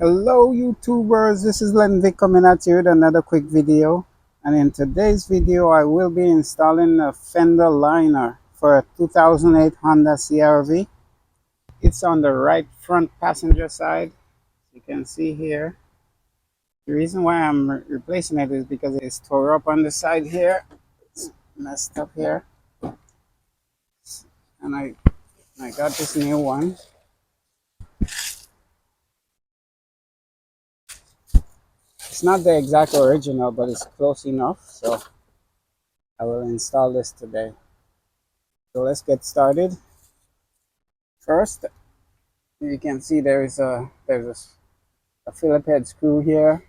Hello YouTubers, this is Lenvic coming at you with another quick video, and in today's video I will be installing a Fender liner for a 2008 Honda CRV. It's on the right front passenger side. You can see here. The reason why I'm replacing it is because it's tore up on the side here. It's messed up here, and I got this new one. It's not the exact original, but it's close enough, so I will install this today. So let's get started. First, you can see there's a Phillip head screw here.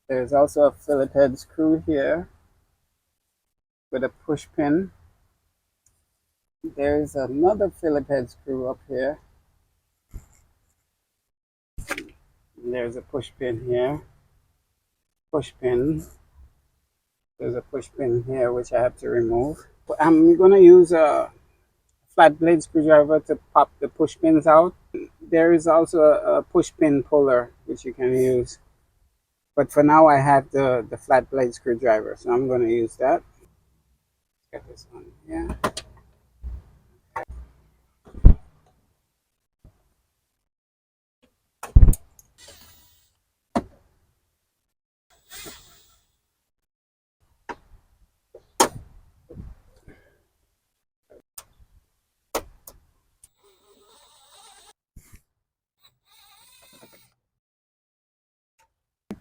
There's also a Phillip head screw here with a push pin. There's another Phillip head screw up here. There's a push pin here. Push pin. There's a push pin here which I have to remove. I'm gonna use a flat blade screwdriver to pop the push pins out. There is also a push pin puller which you can use. But for now I have the flat blade screwdriver, so I'm going to use that. Get this one here.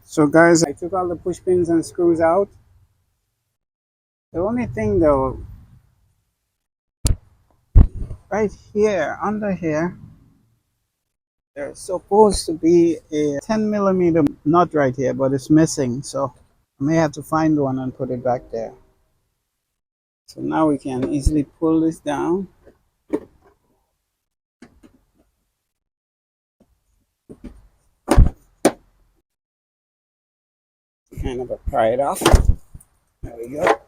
So guys, I took all the push pins and screws out. The only thing though, right here, under here, there's supposed to be a 10mm nut right here, but it's missing. So I may have to find one and put it back there. So now we can easily pull this down. Kind of pry it off. There we go.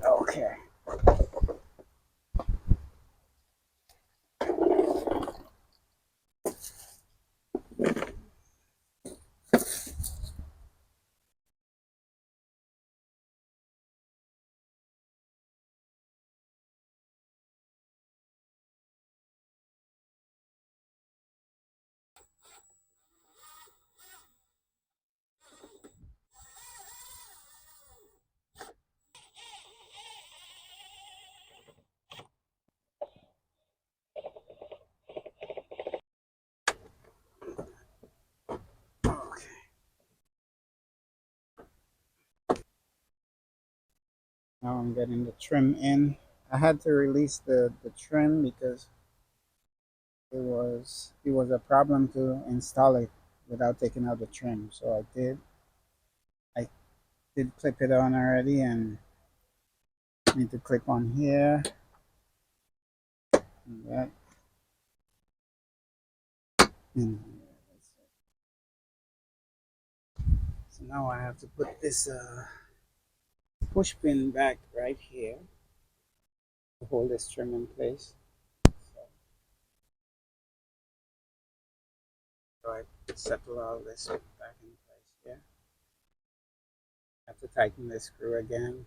Okay. Now I'm getting the trim in. I had to release the trim because it was a problem to install it without taking out the trim. So I did clip it on already, and need to clip on here and that and so now I have to put this push pin back right here to hold this trim in place. So I settle all this back in place here. I have to tighten this screw again.